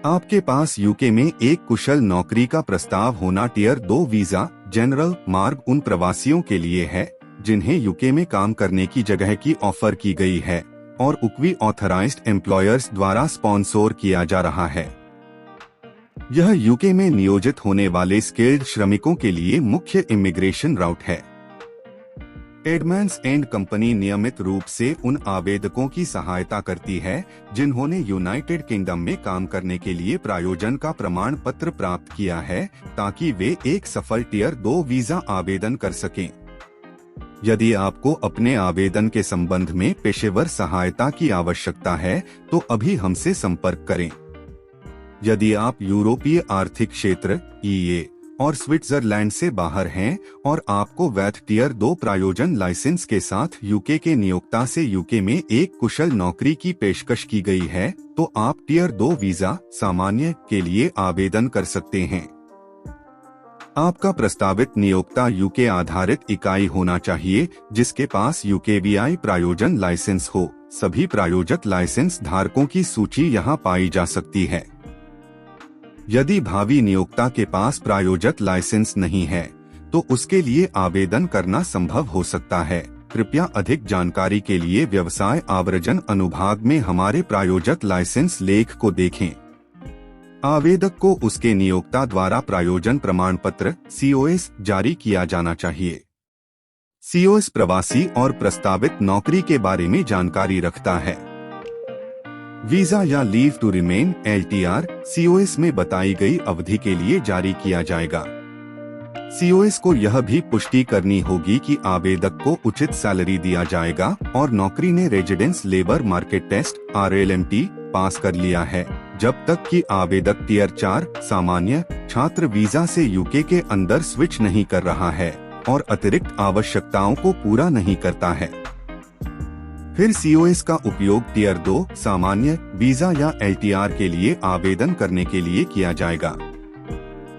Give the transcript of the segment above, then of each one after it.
आपके पास यूके में एक कुशल नौकरी का प्रस्ताव होना टियर 2 वीजा जनरल मार्ग उन प्रवासियों के लिए है जिन्हें यूके में काम करने की जगह की ऑफर की गई है और उक्वी ऑथराइज्ड एम्प्लॉयर्स द्वारा स्पॉन्सर किया जा रहा है। यह यूके में नियोजित होने वाले स्किल्ड श्रमिकों के लिए मुख्य इमिग्रेशन राउट है। एडमंड्स एंड कंपनी नियमित रूप से उन आवेदकों की सहायता करती है जिन्होंने यूनाइटेड किंगडम में काम करने के लिए प्रायोजन का प्रमाण पत्र प्राप्त किया है ताकि वे एक सफल टियर 2 वीजा आवेदन कर सकें। यदि आपको अपने आवेदन के संबंध में पेशेवर सहायता की आवश्यकता है तो अभी हमसे संपर्क करें। यदि आप यूरोपीय आर्थिक क्षेत्र (ईए) और स्विट्जरलैंड से बाहर हैं और आपको वैध टियर 2 प्रायोजन लाइसेंस के साथ यूके के नियोक्ता से यूके में एक कुशल नौकरी की पेशकश की गई है तो आप टियर 2 वीजा सामान्य के लिए आवेदन कर सकते हैं। आपका प्रस्तावित नियोक्ता यूके आधारित इकाई होना चाहिए जिसके पास यूकेवीआई प्रायोजन लाइसेंस हो। सभी प्रायोजक लाइसेंस धारकों की सूची यहां पाई जा सकती है। यदि भावी नियोक्ता के पास प्रायोजक लाइसेंस नहीं है तो उसके लिए आवेदन करना संभव हो सकता है। कृपया अधिक जानकारी के लिए व्यवसाय आवर्जन अनुभाग में हमारे प्रायोजक लाइसेंस लेख को देखें। आवेदक को उसके नियोक्ता द्वारा प्रायोजन प्रमाण पत्र (COS) जारी किया जाना चाहिए। COS प्रवासी और प्रस्तावित नौकरी के बारे में जानकारी रखता है। वीजा या leave to remain (LTR) COS में बताई गई अवधि के लिए जारी किया जाएगा। COS को यह भी पुष्टि करनी होगी कि आवेदक को उचित सैलरी दिया जाएगा और नौकरी ने residence labour market test (RLMT) pass कर लिया है जब तक कि आवेदक टियर 4 सामान्य छात्र वीजा से यूके के अंदर स्विच नहीं कर रहा है और अतिरिक्त आवश्यकताओं को पूरा नहीं करता है। फिर COS का उपयोग टियर 2 सामान्य वीजा या LTR के लिए आवेदन करने के लिए किया जाएगा।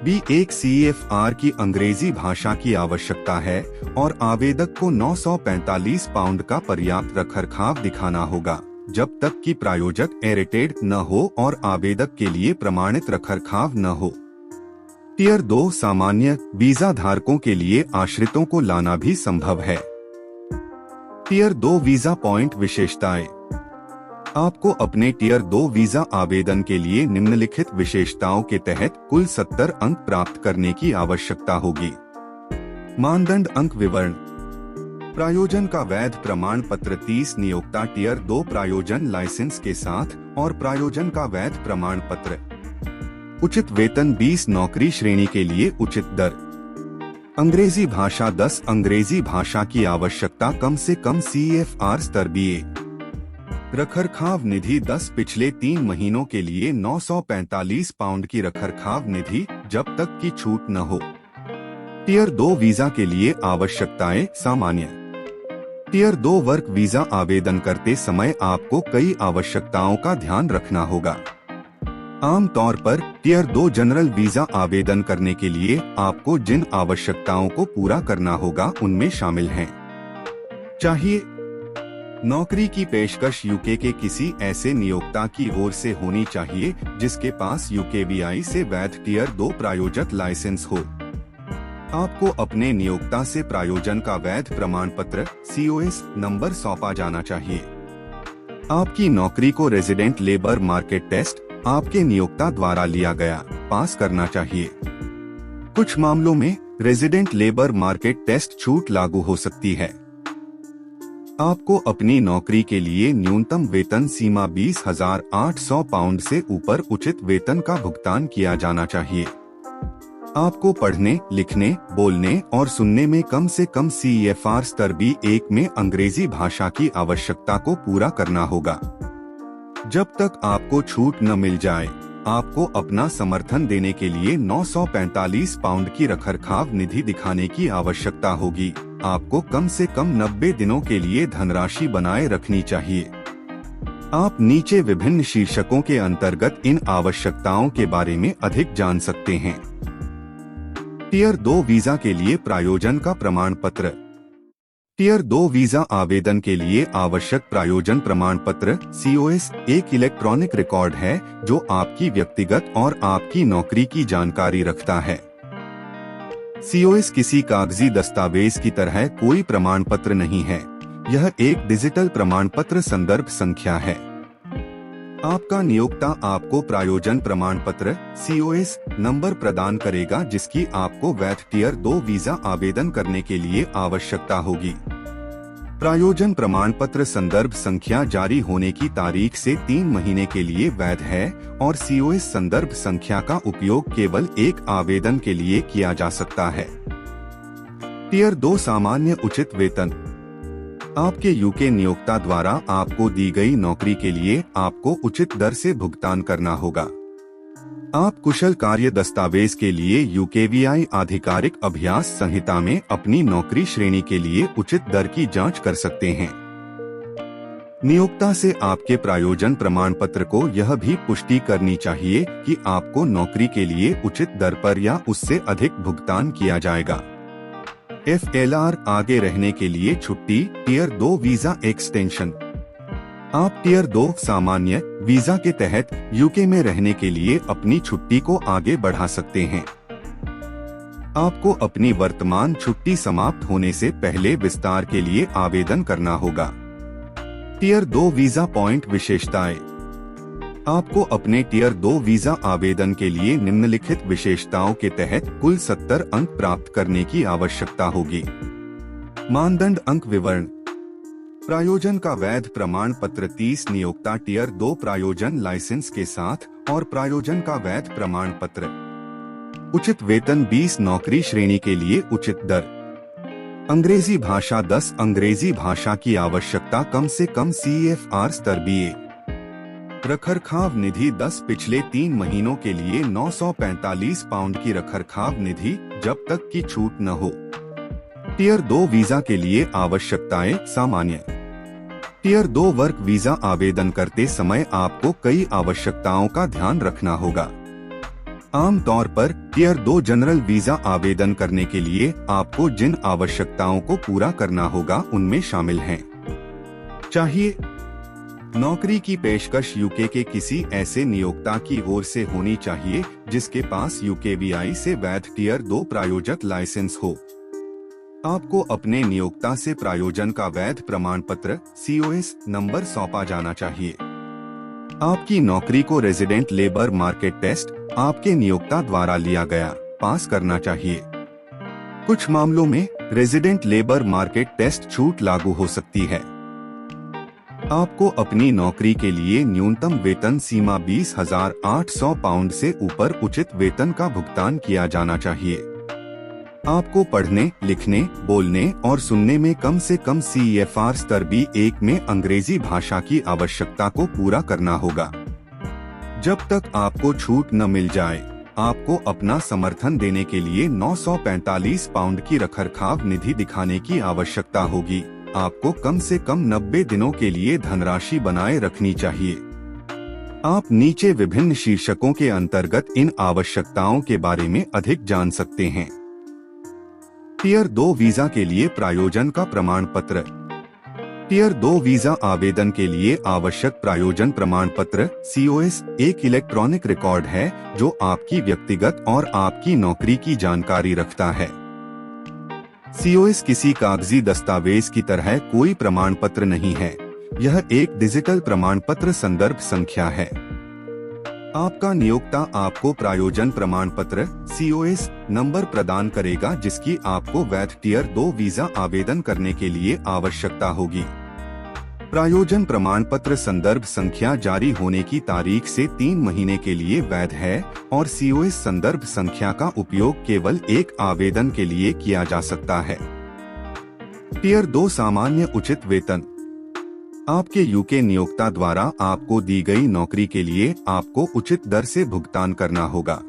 B1 CFR की अंग्रेजी भाषा की आवश्यकता है और आवेदक को 945 पाउंड का पर्याप्त रखरखाव दिखाना होगा जब तक कि प्रायोजक एरेटेड न हो और आवेदक के लिए प्रमाणित रखरखाव न हो। टियर 2 सामान्य वीजा धारकों के लिए आश्रितों को लाना भी संभव है। टियर 2 वीजा पॉइंट विशेषताएं। आपको अपने टियर 2 वीजा आवेदन के लिए निम्नलिखित विशेषताओं के तहत कुल 70 अंक प्राप्त करने की आवश्यकता होगी। मानदंड अंक विवरण। प्रायोजन का वैध प्रमाण पत्र 30 नियोक्ता टियर 2 प्रायोजन लाइसेंस के साथ और प्रायोजन का वैध प्रमाण पत्र। उचित वेतन 20 नौकरी श्रेणी के लिए उचित दर। अंग्रेजी भाषा 10 अंग्रेजी भाषा की आवश्यकता कम से कम CFR स्तर BA। रखरखाव निधि 10 पिछले 3 महीनों के लिए 945 पाउंड की रखरखाव निधि जब तक की छूट न हो। टियर 2 वीजा के लिए आवश्यकताएं सामान्य। टियर 2 वर्क वीजा आवेदन करते समय आपको कई आवश्यकताओं का ध्यान रखना होगा। आम तौर पर टियर 2 जनरल वीजा आवेदन करने के लिए आपको जिन आवश्यकताओं को पूरा करना होगा उनमें शामिल हैं। चाहिए नौकरी की पेशकश यूके के किसी ऐसे नियोक्ता की ओर से होनी चाहिए जिसके पास यूकेवीआई से वैध टियर 2 प्रायोजक लाइसेंस हो। आपको अपने नियोक्ता से प्रायोजन का वैध प्रमाण पत्र (COS) नंबर सौंपा जाना चाहिए। आपकी नौकरी को रेजिडेंट लेबर मार्केट टेस्ट आपके नियोक्ता द्वारा लिया गया पास करना चाहिए। कुछ मामलों में रेजिडेंट लेबर मार्केट टेस्ट छूट लागू हो सकती है। आपको अपनी नौकरी के लिए न्यूनतम वेतन सीमा 20,800 पाउंड से ऊपर उचित वेतन का भुगतान किया जाना चाहिए। आपको पढ़ने, लिखने, बोलने और सुनने में कम से कम CFR स्तर B1 में अंग्रेजी भाषा की आवश्यकता को पूरा करना होगा। जब तक आपको छूट न मिल जाए, आपको अपना समर्थन देने के लिए 945 पाउंड की रखरखाव निधि दिखाने की आवश्यकता होगी। आपको कम से कम 90 दिनों के लिए धनराशि बनाए रखनी चाहिए। आप नीचे विभिन्न शीर्षकों के अंतर्गत इन आवश्यकताओं के बारे में अधिक जान सकते हैं। टियर 2 वीजा के लिए प्रायोजन का प्रमाण पत्र। टियर 2 वीजा आवेदन के लिए आवश्यक प्रायोजन प्रमाण पत्र COS एक इलेक्ट्रॉनिक रिकॉर्ड है जो आपकी व्यक्तिगत और आपकी नौकरी की जानकारी रखता है। COS किसी कागजी दस्तावेज की तरह कोई प्रमाण पत्र नहीं है, यह एक डिजिटल प्रमाण पत्र संदर्भ संख्या है। आपका नियोक्ता आपको प्रायोजन प्रमाण पत्र COS नंबर प्रदान करेगा जिसकी आपको वैध टियर 2 वीजा आवेदन करने के लिए आवश्यकता होगी। प्रायोजन प्रमाण पत्र संदर्भ संख्या जारी होने की तारीख से 3 महीने के लिए वैध है और COS संदर्भ संख्या का उपयोग केवल एक आवेदन के लिए किया जा सकता है। टियर 2 सामान्य उचित वेतन। आपके यूके नियोक्ता द्वारा आपको दी गई नौकरी के लिए आपको उचित दर से भुगतान करना होगा। आप कुशल कार्य दस्तावेज के लिए UKVI आधिकारिक अभ्यास संहिता में अपनी नौकरी श्रेणी के लिए उचित दर की जांच कर सकते हैं। नियोक्ता से आपके प्रायोजन प्रमाण पत्र को यह भी पुष्टि करनी चाहिए कि आपको नौकरी के लिए उचित दर पर या उससे अधिक भुगतान किया जाएगा। FLR आगे रहने के लिए छुट्टी टियर 2 वीजा एक्सटेंशन। आप टियर 2 सामान्य वीजा के तहत यूके में रहने के लिए अपनी छुट्टी को आगे बढ़ा सकते हैं। आपको अपनी वर्तमान छुट्टी समाप्त होने से पहले विस्तार के लिए आवेदन करना होगा। टियर 2 वीजा पॉइंट विशेषताएं। आपको अपने टियर 2 वीजा आवेदन के लिए निम्नलिखित विशेषताओं के तहत कुल 70 अंक प्राप्त करने की आवश्यकता होगी। मानदंड अंक विवरण। प्रायोजन का वैध प्रमाण पत्र 30 नियोक्ता टियर 2 प्रायोजन लाइसेंस के साथ और प्रायोजन का वैध प्रमाण पत्र। उचित वेतन 20 नौकरी श्रेणी के लिए उचित दर। अंग्रेजी भाषा 10 अंग्रेजी भाषा की आवश्यकता कम से कम CFR स्तर BA। रखरखाव निधि 10 पिछले 3 महीनों के लिए 945 पाउंड की रखरखाव निधि जब तक की छूट न हो। टियर 2 वीजा के लिए आवश्यकताएं सामान्य। टियर 2 वर्क वीजा आवेदन करते समय आपको कई आवश्यकताओं का ध्यान रखना होगा। आमतौर पर टियर 2 जनरल वीजा आवेदन करने के लिए आपको जिन आवश्यकताओं को पूरा करना होगा उनमें शामिल हैं। चाहिए नौकरी की पेशकश यूके के किसी ऐसे नियोक्ता की ओर से होनी चाहिए जिसके पास UKVI से वैध टियर 2 प्रायोजक लाइसेंस हो। आपको अपने नियोक्ता से प्रायोजन का वैध प्रमाण पत्र COS नंबर सौंपा जाना चाहिए। आपकी नौकरी को रेजिडेंट लेबर मार्केट टेस्ट आपके नियोक्ता द्वारा लिया गया पास करना चाहिए। कुछ मामलों में रेजिडेंट लेबर मार्केट टेस्ट छूट लागू हो सकती है। आपको अपनी नौकरी के लिए न्यूनतम वेतन सीमा 20,800 पाउंड से ऊपर उचित वेतन का भुगतान किया जाना चाहिए। आपको पढ़ने, लिखने, बोलने और सुनने में कम से कम CFR स्तर B1 में अंग्रेजी भाषा की आवश्यकता को पूरा करना होगा। जब तक आपको छूट न मिल जाए, आपको अपना समर्थन देने के लिए 945 पाउंड की रखरखाव निधि दिखाने की आवश्यकता होगी। आपको कम से कम 90 दिनों के लिए धनराशि बनाए रखनी चाहिए। आप नीचे विभिन्न शीर्षकों के अंतर्गत इन आवश्यकताओं के बारे में अधिक जान सकते हैं। टियर 2 वीजा के लिए प्रायोजन का प्रमाण पत्र। टियर 2 वीजा आवेदन के लिए आवश्यक प्रायोजन प्रमाण पत्र COS एक इलेक्ट्रॉनिक रिकॉर्ड है जो आपकी व्यक्तिगत और आपकी नौकरी की जानकारी रखता है। COS किसी कागजी दस्तावेज की तरह कोई प्रमाण पत्र नहीं है, यह एक डिजिटल प्रमाण पत्र संदर्भ संख्या है। आपका नियोक्ता आपको प्रायोजन प्रमाण पत्र COS नंबर प्रदान करेगा जिसकी आपको वैध टियर 2 वीजा आवेदन करने के लिए आवश्यकता होगी। प्रायोजन प्रमाण पत्र संदर्भ संख्या जारी होने की तारीख से 3 महीने के लिए वैध है और COS संदर्भ संख्या का उपयोग केवल एक आवेदन के लिए किया जा सकता है। टियर 2 सामान्य उचित वेतन। आपके यूके नियोक्ता द्वारा आपको दी गई नौकरी के लिए आपको उचित दर से भुगतान करना होगा।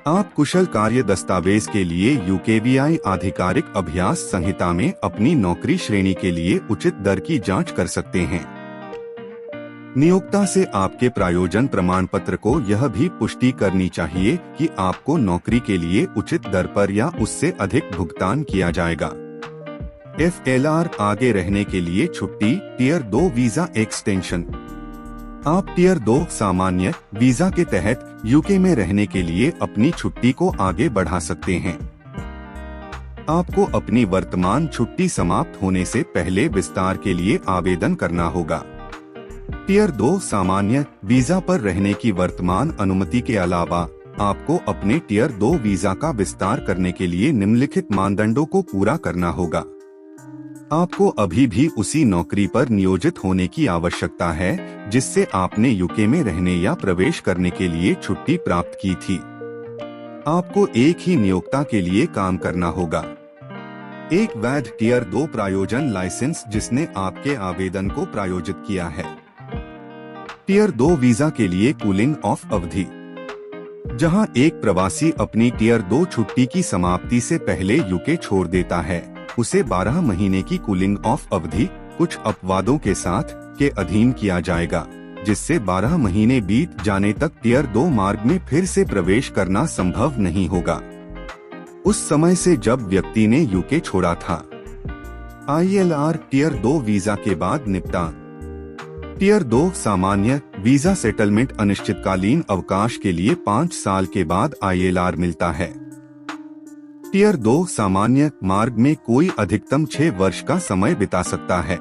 आप कुशल कार्य दस्तावेज के लिए UKVI आधिकारिक अभ्यास संहिता में अपनी नौकरी श्रेणी के लिए उचित दर की जांच कर सकते हैं। नियोक्ता से आपके प्रायोजन प्रमाण पत्र को यह भी पुष्टि करनी चाहिए कि आपको नौकरी के लिए उचित दर पर या उससे अधिक भुगतान किया जाएगा। FLR आगे रहने के लिए छुट्टी टियर 2 वीजा एक्सटेंशन। आप टियर 2 सामान्य वीजा के तहत यूके में रहने के लिए अपनी छुट्टी को आगे बढ़ा सकते हैं। आपको अपनी वर्तमान छुट्टी समाप्त होने से पहले विस्तार के लिए आवेदन करना होगा। टियर 2 सामान्य वीजा पर रहने की वर्तमान अनुमति के अलावा आपको अपने टियर 2 वीजा का विस्तार करने के लिए निम्नलिखित मानदंडों को पूरा करना होगा। आपको अभी भी उसी नौकरी पर नियोजित होने की आवश्यकता है जिससे आपने यूके में रहने या प्रवेश करने के लिए छुट्टी प्राप्त की थी। आपको एक ही नियोक्ता के लिए काम करना होगा। एक वैध टियर 2 प्रायोजन लाइसेंस जिसने आपके आवेदन को प्रायोजित किया है। टियर 2 वीजा के लिए कूलिंग ऑफ अवधि। जहां एक प्रवासी अपनी टियर 2 छुट्टी की समाप्ति से पहले यूके छोड़ देता है, उसे 12 महीने की कूलिंग ऑफ अवधि कुछ अपवादों के साथ के अधीन किया जाएगा, जिससे 12 महीने बीत जाने तक टियर 2 मार्ग में फिर से प्रवेश करना संभव नहीं होगा। उस समय से जब व्यक्ति ने यूके छोड़ा था। ILR टियर 2 वीजा के बाद निपटान। टियर 2 सामान्य वीजा सेटलमेंट अनिश्चितकालीन अवकाश के लिए 5 साल के बाद ILR मिलता है। टियर 2 सामान्य मार्ग में कोई अधिकतम 6 वर्ष का समय बिता सकता है।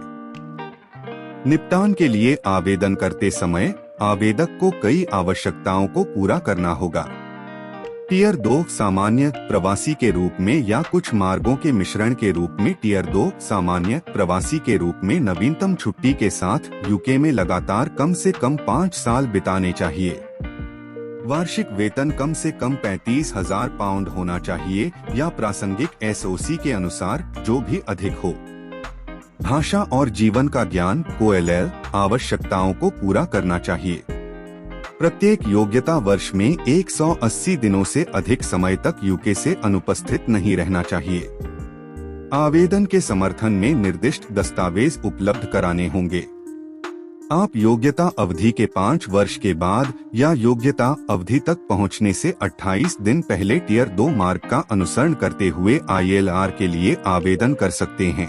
निपटान के लिए आवेदन करते समय आवेदक को कई आवश्यकताओं को पूरा करना होगा। टियर 2 सामान्य प्रवासी के रूप में या कुछ मार्गों के मिश्रण के रूप में टियर 2 सामान्य प्रवासी के रूप में नवीनतम छुट्टी के साथ यूके में लगातार कम से कम 5 साल बिताने चाहिए। वार्षिक वेतन कम से कम 35,000 पाउंड होना चाहिए या प्रासंगिक SOC के अनुसार जो भी अधिक हो। भाषा और जीवन का ज्ञान OLL आवश्यकताओं को पूरा करना चाहिए। प्रत्येक योग्यता वर्ष में 180 दिनों से अधिक समय तक यूके से अनुपस्थित नहीं रहना चाहिए। आवेदन के समर्थन में निर्दिष्ट दस्तावेज उपलब्ध कराने होंगे। आप योग्यता अवधि के 5 वर्ष के बाद या योग्यता अवधि तक पहुंचने से 28 दिन पहले टियर 2 मार्ग का अनुसरण करते हुए ILR के लिए आवेदन कर सकते हैं।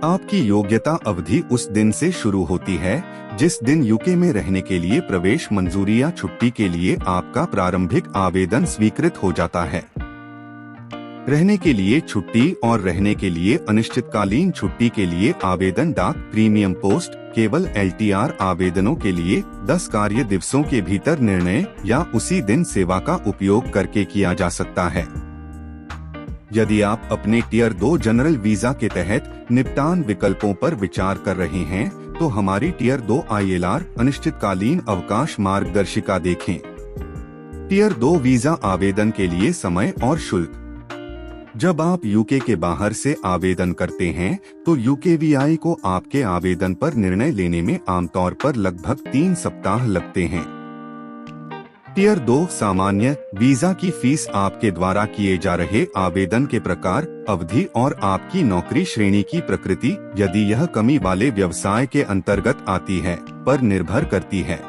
आपकी योग्यता अवधि उस दिन से शुरू होती है जिस दिन यूके में रहने के लिए प्रवेश मंजूरी या छुट्टी के लिए आपका प्रारंभिक आवेदन स्वीकृत हो जाता है। रहने के लिए छुट्टी और रहने के लिए अनिश्चितकालीन छुट्टी के लिए आवेदन डाक प्रीमियम पोस्ट केवल LTR आवेदनों के लिए 10 कार्य दिवसों के भीतर निर्णय या उसी दिन सेवा का उपयोग करके किया जा सकता है। यदि आप अपने टियर 2 जनरल वीजा के तहत निपटान विकल्पों पर विचार कर रहे हैं तो हमारी टियर 2 ILR अनिश्चितकालीन अवकाश मार्गदर्शिका देखें। टियर 2 वीजा आवेदन के लिए समय और शुल्क। जब आप यूके के बाहर से आवेदन करते हैं तो UKVI को आपके आवेदन पर निर्णय लेने में आमतौर पर लगभग 3 सप्ताह लगते हैं। टियर 2 सामान्य वीजा की फीस आपके द्वारा किए जा रहे आवेदन के प्रकार, अवधि और आपकी नौकरी श्रेणी की प्रकृति, यदि यह कमी वाले व्यवसाय के अंतर्गत आती है, पर निर्भर करती है।